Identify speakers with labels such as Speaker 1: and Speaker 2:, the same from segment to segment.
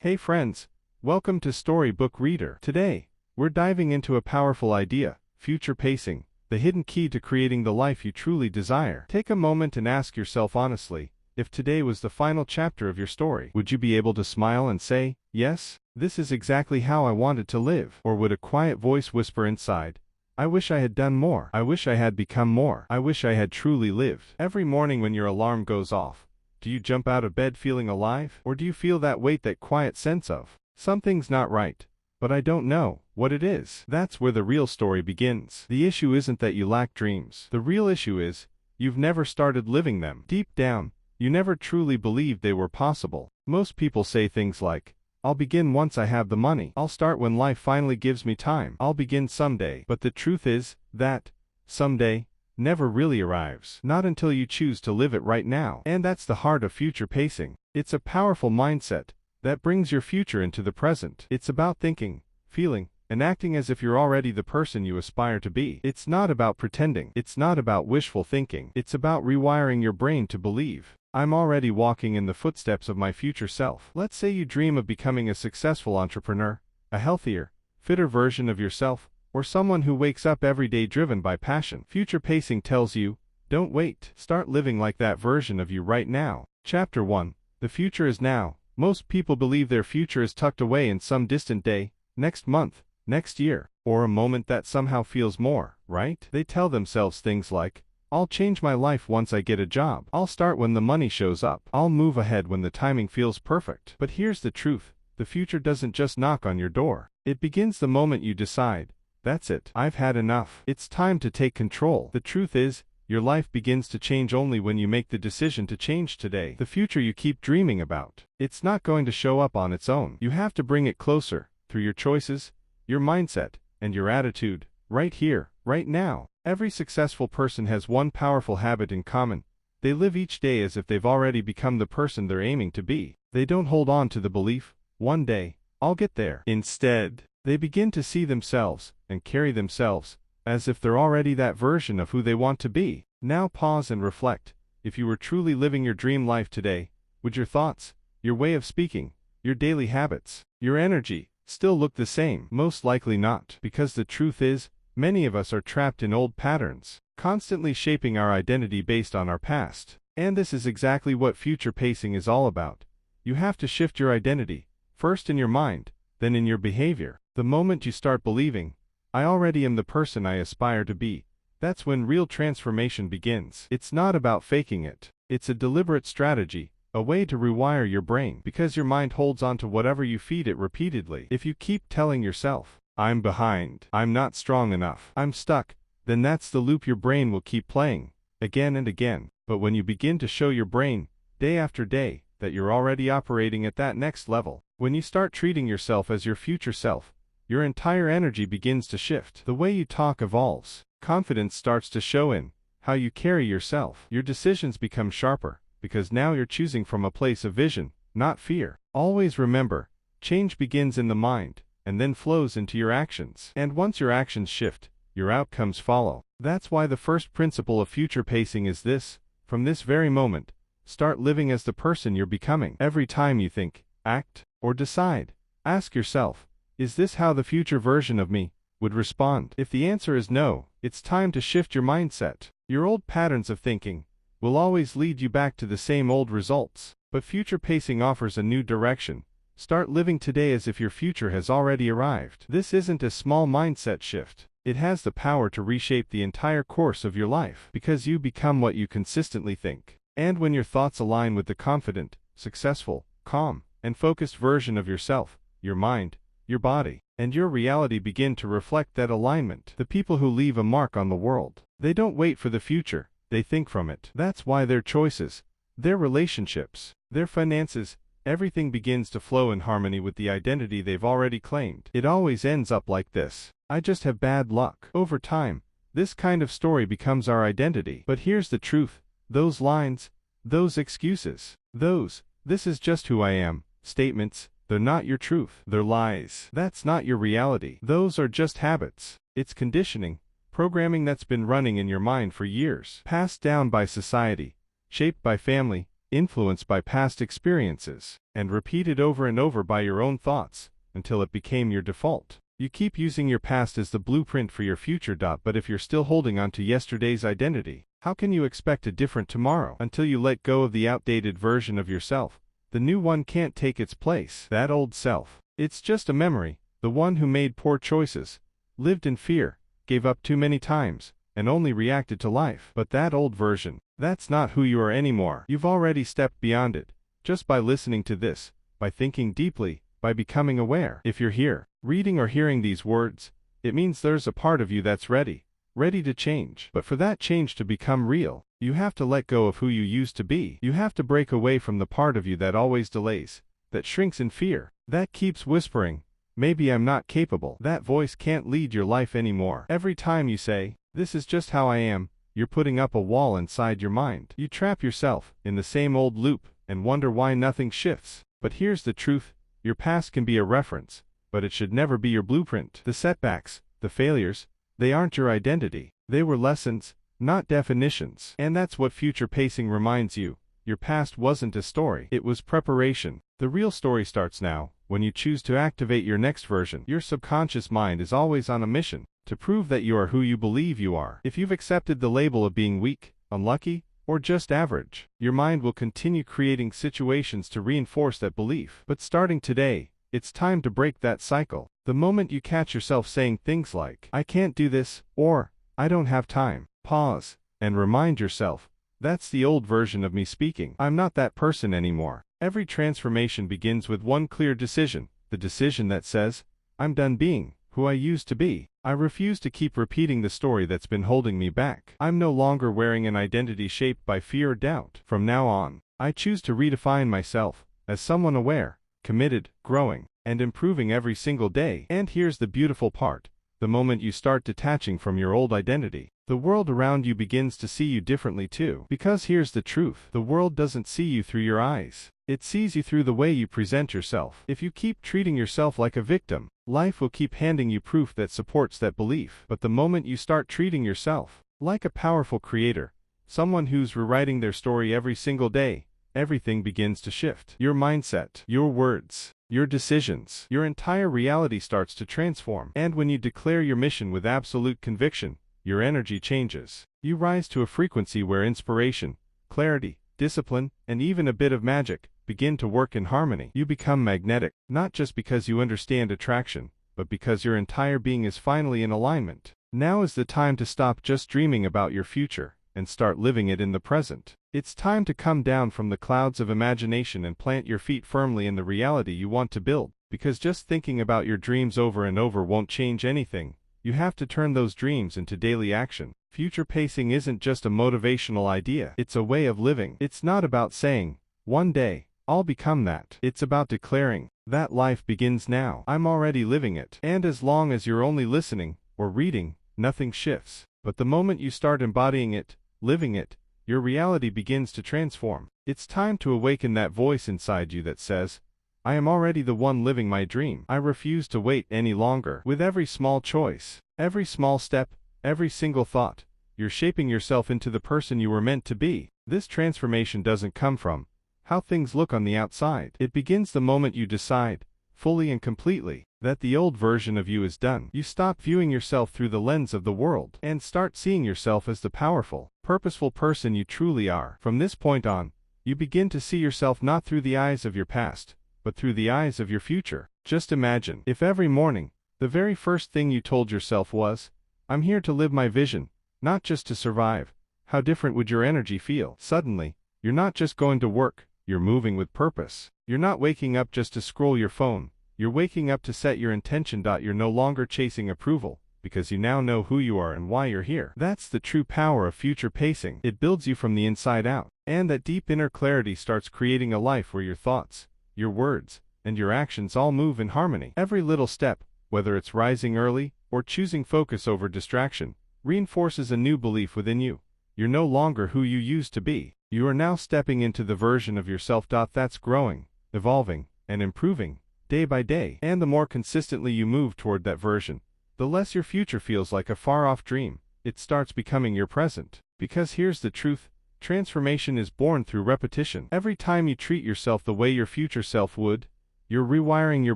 Speaker 1: Hey friends, welcome to Storybook Reader. Today, we're diving into a powerful idea, future pacing, the hidden key to creating the life you truly desire. Take a moment and ask yourself honestly, if today was the final chapter of your story, would you be able to smile and say, yes, this is exactly how I wanted to live? Or would a quiet voice whisper inside, I wish I had done more. I wish I had become more. I wish I had truly lived. Every morning when your alarm goes off, do you jump out of bed feeling alive? Or do you feel that weight, that quiet sense of, something's not right, but I don't know what it is? That's where the real story begins. The issue isn't that you lack dreams. The real issue is, you've never started living them. Deep down, you never truly believed they were possible. Most people say things like, I'll begin once I have the money. I'll start when life finally gives me time. I'll begin someday. But the truth is, that someday never really arrives. Not until you choose to live it right now. And that's the heart of future pacing. It's a powerful mindset that brings your future into the present. It's about thinking, feeling, and acting as if you're already the person you aspire to be. It's not about pretending. It's not about wishful thinking. It's about rewiring your brain to believe, I'm already walking in the footsteps of my future self. Let's say you dream of becoming a successful entrepreneur, a healthier, fitter version of yourself, or someone who wakes up every day driven by passion. Future pacing tells you, don't wait. Start living like that version of you right now. Chapter 1. The future is now. Most people believe their future is tucked away in some distant day, next month, next year, or a moment that somehow feels more right. They tell themselves things like, I'll change my life once I get a job. I'll start when the money shows up. I'll move ahead when the timing feels perfect. But here's the truth. The future doesn't just knock on your door. It begins the moment you decide, that's it. I've had enough. It's time to take control. The truth is, your life begins to change only when you make the decision to change today. The future you keep dreaming about, it's not going to show up on its own. You have to bring it closer, through your choices, your mindset, and your attitude, right here, right now. Every successful person has one powerful habit in common. They live each day as if they've already become the person they're aiming to be. They don't hold on to the belief, one day, I'll get there. Instead, they begin to see themselves, and carry themselves, as if they're already that version of who they want to be. Now pause and reflect. If you were truly living your dream life today, would your thoughts, your way of speaking, your daily habits, your energy, still look the same? Most likely not. Because the truth is, many of us are trapped in old patterns, constantly shaping our identity based on our past. And this is exactly what future pacing is all about. You have to shift your identity, first in your mind, then in your behavior. The moment you start believing, I already am the person I aspire to be, that's when real transformation begins. It's not about faking it. It's a deliberate strategy, a way to rewire your brain, because your mind holds on to whatever you feed it repeatedly. If you keep telling yourself, I'm behind, I'm not strong enough, I'm stuck, then that's the loop your brain will keep playing, again and again. But when you begin to show your brain, day after day, that you're already operating at that next level, when you start treating yourself as your future self, your entire energy begins to shift. The way you talk evolves. Confidence starts to show in how you carry yourself. Your decisions become sharper, because now you're choosing from a place of vision, not fear. Always remember, change begins in the mind, and then flows into your actions. And once your actions shift, your outcomes follow. That's why the first principle of future pacing is this: from this very moment, start living as the person you're becoming. Every time you think, act, or decide, ask yourself, is this how the future version of me would respond? If the answer is no, it's time to shift your mindset. Your old patterns of thinking will always lead you back to the same old results. But future pacing offers a new direction. Start living today as if your future has already arrived. This isn't a small mindset shift. It has the power to reshape the entire course of your life, because you become what you consistently think. And when your thoughts align with the confident, successful, calm, and focused version of yourself, your mind, your body, and your reality begin to reflect that alignment. The people who leave a mark on the world, they don't wait for the future, they think from it. That's why their choices, their relationships, their finances, everything begins to flow in harmony with the identity they've already claimed. It always ends up like this: I just have bad luck. Over time, this kind of story becomes our identity. But here's the truth: those lines, those excuses, this is just who I am statements, they're not your truth. They're lies. That's not your reality. Those are just habits. It's conditioning, programming that's been running in your mind for years, passed down by society, shaped by family, influenced by past experiences, and repeated over and over by your own thoughts, until it became your default. You keep using your past as the blueprint for your future. But if you're still holding on to yesterday's identity, how can you expect a different tomorrow? Until you let go of the outdated version of yourself, the new one can't take its place. That old self, it's just a memory, the one who made poor choices, lived in fear, gave up too many times, and only reacted to life. But that old version, that's not who you are anymore. You've already stepped beyond it, just by listening to this, by thinking deeply, by becoming aware. If you're here, reading or hearing these words, it means there's a part of you that's ready to change. But for that change to become real, you have to let go of who you used to be. You have to break away from the part of you that always delays, that shrinks in fear, that keeps whispering, maybe I'm not capable. That voice can't lead your life anymore. Every time you say, this is just how I am, you're putting up a wall inside your mind. You trap yourself in the same old loop and wonder why nothing shifts. But here's the truth, your past can be a reference, but it should never be your blueprint. The setbacks, the failures, they aren't your identity. They were lessons, not definitions. And that's what future pacing reminds you. Your past wasn't a story, it was preparation. The real story starts now, when you choose to activate your next version. Your subconscious mind is always on a mission to prove that you are who you believe you are. If you've accepted the label of being weak, unlucky, or just average, your mind will continue creating situations to reinforce that belief. But starting today, it's time to break that cycle. The moment you catch yourself saying things like, I can't do this, or, I don't have time, pause, and remind yourself, that's the old version of me speaking. I'm not that person anymore. Every transformation begins with one clear decision, the decision that says, I'm done being who I used to be. I refuse to keep repeating the story that's been holding me back. I'm no longer wearing an identity shaped by fear or doubt. From now on, I choose to redefine myself as someone aware, committed, growing, and improving every single day. And here's the beautiful part. The moment you start detaching from your old identity, the world around you begins to see you differently too. Because here's the truth, the world doesn't see you through your eyes. It sees you through the way you present yourself. If you keep treating yourself like a victim, life will keep handing you proof that supports that belief. But the moment you start treating yourself like a powerful creator, someone who's rewriting their story every single day, everything begins to shift. Your mindset, your words, your decisions, your entire reality starts to transform. And when you declare your mission with absolute conviction, your energy changes. You rise to a frequency where inspiration, clarity, discipline, and even a bit of magic begin to work in harmony. You become magnetic, not just because you understand attraction, but because your entire being is finally in alignment. Now is the time to stop just dreaming about your future and start living it in the present. It's time to come down from the clouds of imagination and plant your feet firmly in the reality you want to build. Because just thinking about your dreams over and over won't change anything. You have to turn those dreams into daily action. Future pacing isn't just a motivational idea. It's a way of living. It's not about saying, one day, I'll become that. It's about declaring, that life begins now. I'm already living it. And as long as you're only listening, or reading, nothing shifts. But the moment you start embodying it, living it, your reality begins to transform. It's time to awaken that voice inside you that says, I am already the one living my dream. I refuse to wait any longer. With every small choice, every small step, every single thought, you're shaping yourself into the person you were meant to be. This transformation doesn't come from how things look on the outside. It begins the moment you decide, fully and completely, that the old version of you is done. You stop viewing yourself through the lens of the world and start seeing yourself as the powerful, purposeful person you truly are. From this point on, you begin to see yourself not through the eyes of your past, but through the eyes of your future. Just imagine, if every morning, the very first thing you told yourself was, I'm here to live my vision, not just to survive. How different would your energy feel? Suddenly, you're not just going to work, you're moving with purpose. You're not waking up just to scroll your phone, you're waking up to set your intention. You're no longer chasing approval, because you now know who you are and why you're here. That's the true power of future pacing. It builds you from the inside out. And that deep inner clarity starts creating a life where your thoughts, your words, and your actions all move in harmony. Every little step, whether it's rising early, or choosing focus over distraction, reinforces a new belief within you. You're no longer who you used to be. You are now stepping into the version of yourself that's growing, evolving, and improving, day by day. And the more consistently you move toward that version, the less your future feels like a far-off dream. It starts becoming your present. Because here's the truth, Transformation is born through repetition. Every time you treat yourself the way your future self would, you're rewiring your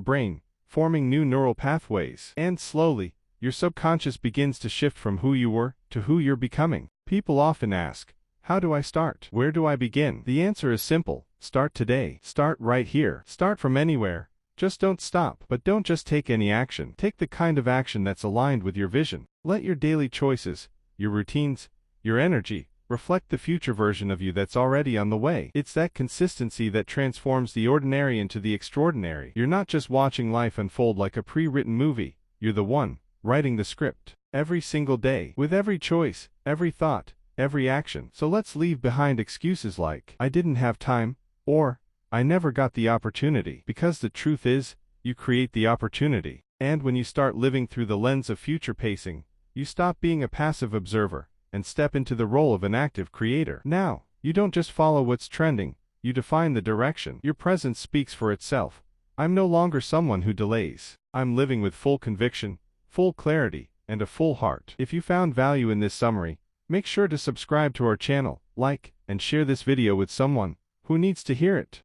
Speaker 1: brain, forming new neural pathways. And slowly, your subconscious begins to shift from who you were to who you're becoming. People often ask, how do I start? Where do I begin? The answer is simple. Start today. Start right here. Start from anywhere. Just don't stop. But don't just take any action. Take the kind of action that's aligned with your vision. Let your daily choices, your routines, your energy, reflect the future version of you that's already on the way. It's that consistency that transforms the ordinary into the extraordinary. You're not just watching life unfold like a pre-written movie. You're the one writing the script every single day, with every choice, every thought, every action. So let's leave behind excuses like, I didn't have time, or, I never got the opportunity. Because the truth is, you create the opportunity. And when you start living through the lens of future pacing, you stop being a passive observer and step into the role of an active creator. Now, you don't just follow what's trending, you define the direction. Your presence speaks for itself. I'm no longer someone who delays. I'm living with full conviction, full clarity, and a full heart. If you found value in this summary, make sure to subscribe to our channel, like, and share this video with someone who needs to hear it.